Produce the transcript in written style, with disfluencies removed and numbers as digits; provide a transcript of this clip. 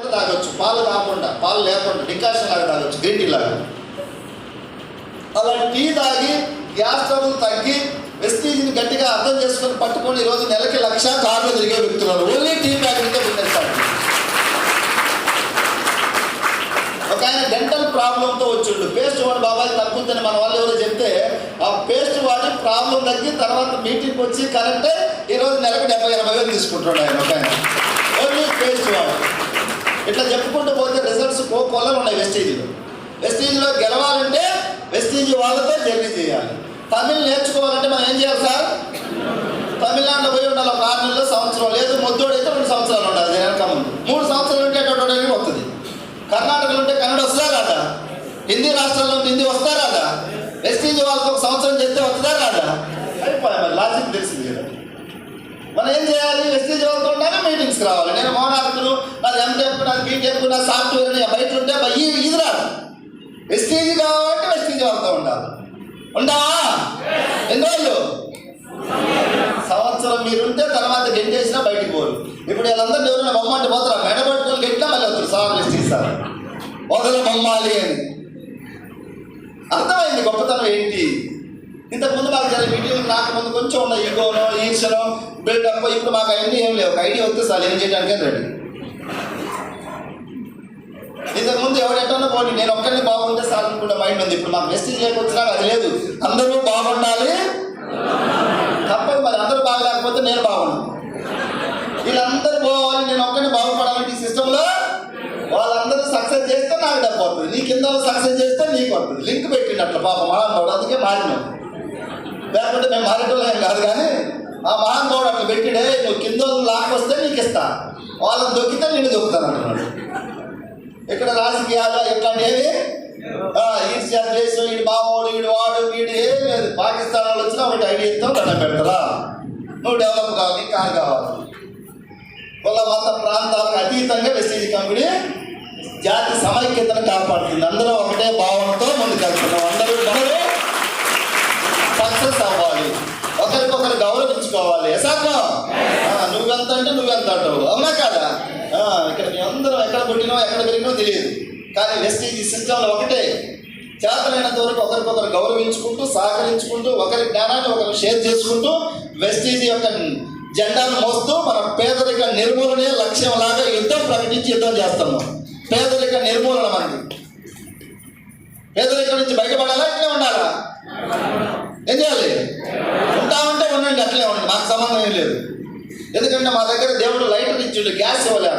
పాలతో తాగొచ్చు, పాలు కాకుండా, పాలు లేకుండా డికాషన్ లాగా తాగొచ్చు, గ్రీన్ టీ లాగా. అలా టీ తాగి గ్యాస్ ట్రబుల్ తగ్గి వెస్టీజ్ని గట్టిగా అర్థం చేసుకొని పట్టుకొని ఈరోజు నెలకి 1,00,000 కార్లు తిరిగే వ్యక్తున్నారు. ఓన్లీ టీ ప్యాకెట్తో బిజినెస్. ఒక ఆయన డెంటల్ ప్రాబ్లంతో వచ్చిండు, పేస్ట్ వాడు బాబాయ్ తగ్గుద్దని మన వాళ్ళు ఎవరో చెప్తే ఆ పేస్ట్ వాడి ప్రాబ్లం తగ్గి తర్వాత మీటింగ్కి వచ్చి కరెక్టే ఈరోజు నెలకు 70,000-80,000 తీసుకుంటాడు ఆయన. ఒక ఆయన ఓన్లీ పేస్ట్ వాడు. ఇట్లా చెప్పుకుంటూ పోతే రిజల్ట్స్ కొల్లలు ఉన్నాయి వెస్టీజ్లో. వెస్టీజ్లో గెలవాలంటే వెస్టీజ్ వాళ్ళతో జర్నీ చేయాలి. తమిళ్ నేర్చుకోవాలంటే మనం ఏం చేయాలి సార్? తమిళనాడులో పోయి ఉండాలి, ఒక 6 నెలలు, సంవత్సరం. లేదు మొద్దోడైతే 2 సంవత్సరాలు ఉండాలి. వెనక ముందు 3 సంవత్సరాలు ఉంటే అటువంటి వస్తుంది. కర్ణాటకలో ఉంటే కన్నడ వస్తుందా రాదా? హిందీ రాష్ట్రాల్లో ఉంటే హిందీ వస్తా రాదా? వెస్టీజ్ వాళ్ళకి 1 సంవత్సరం చేస్తే వస్తుందా రాదా? అయిపోయా, మరి లాజిక్ తెలిసింది కదా. మనం ఏం చేయాలి? వెస్టీజ్ వాళ్ళతో ఉండాలి, మీటింగ్స్కి రావాలి. నేను మోనార్కులు, నాది ఎంటెక్, నాది బీటెక్, నా సాఫ్ట్వేర్ అని బయట ఉంటే ఇది రాదు. వెస్టీజ్ కాబట్టి వెస్టీజ్ వాళ్ళతో ఉండాలి. ఉండవా? ఎన్ని రోజులు? సంవత్సరం మీరుంటే తర్వాత గెంటేసినా బయటికి పోరు. ఇప్పుడు వీళ్ళందరూ ఎవరైనా బొమ్మంటే పోతారా? మెడబట్టుకొని గెట్టినా మళ్ళీ వస్తారు, సార్ వెస్టీస్తారు ఒకరు బొమ్మాలి అని. అర్థమైంది గొప్పతనం ఏంటి. ఇంతకుముందు మాకు జరిగే మీటింగ్ రాకముందు కొంచెం ఉన్న ఈగోనో, ఈర్షనో, బిల్డప్. ఇప్పుడు మాకు అవన్నీ ఏం లేవు. ఒక ఐడియా వస్తే సార్ ఏం చేయడానికి రెడీ. ఇంతకుముందు ఎవరెట్టన్నా పోనీ నేను ఒక్కరిని బాగుంటే సార్ అనుకుంటే మైండ్ ఉంది. ఇప్పుడు మాకు వెస్టీజ్ లేకొచ్చినా అది లేదు. అందరూ బాగుండాలి తప్పదు. మరి అందరూ బాగలేకపోతే నేను బాగున్నాను. వీళ్ళందరూ పోవాలి, నేను ఒక్కరిని బాగుపడాలంటే ఈ సిస్టంలో వాళ్ళందరూ సక్సెస్ చేస్తే నాకు డబ్బు వస్తుంది, నీ కింద సక్సెస్ చేస్తే నీకు వస్తుంది. లింక్ పెట్టినట్లు పాప మహానుభావుడు, అందుకే మారినాం. లేకపోతే మేము మారేటోళ్ళు ఏం కాదు. కానీ ఆ మహానుభావుడు అట్లా పెట్టిడే, నువ్వు కింద లాక్కొస్తే నీకు ఇస్తా, వాళ్ళని దొక్కితే నేను దొక్కుతాను అంటున్నాడు. ఇక్కడ రాజకీయాలు ఇట్లాంటివి ఈడ్చా దేశం, వీడు మామూలు, వీడు వాడు, వీడు ఏం లేదు. పాకిస్తాన్ వాళ్ళు వచ్చినా ఒకటి ఐడియా ఇస్తాం, దండం పెడతారా? నువ్వు డెవలప్ కావాలి, కాదు కావాలి. కుల మత ప్రాంతాలకు అతీతంగా వెస్టీజ్ కంపెనీ జాతి సమైక్యతను కాపాడుతుంది. అందరూ ఒకటే భావనతో ముందుకెళ్తున్నాం. అందరూ సక్సెస్ అవ్వాలి, ఒకరికొకరు గౌరవించుకోవాలి. ఎసాక నువ్వెంత అంటే నువ్వెంత అంటావు, అవునా కాదా? ఇక్కడ మేమందరం ఎక్కడ పుట్టినో ఎక్కడ పెరిగినో తెలియదు, కానీ వెస్టీజ్ సిస్టంలో ఒకటే. చేతనైనంత వరకు ఒకరికొకరు గౌరవించుకుంటూ, సహకరించుకుంటూ, ఒకరి జ్ఞానాన్ని ఒకరు షేర్ చేసుకుంటూ వెస్టీజ్ యొక్క జెండాను మోస్తూ మన పేదరిక నిర్మూలనే లక్ష్యంలాగా యుద్ధం ప్రకటించి యుద్ధం చేస్తున్నాం. పేదరిక నిర్మూలన మనది. పేదరికం నుంచి బయటపడాలా, ఇట్లే ఉండాలా? ఏం చేయాలి? ఉంటామంటే ఉండండి, అట్లే ఉండండి, మాకు సంబంధం ఏం లేదు. ఎందుకంటే మా దగ్గర దేవుడు లైటర్ ఇచ్చిండు, గ్యాస్ ఇవ్వలే.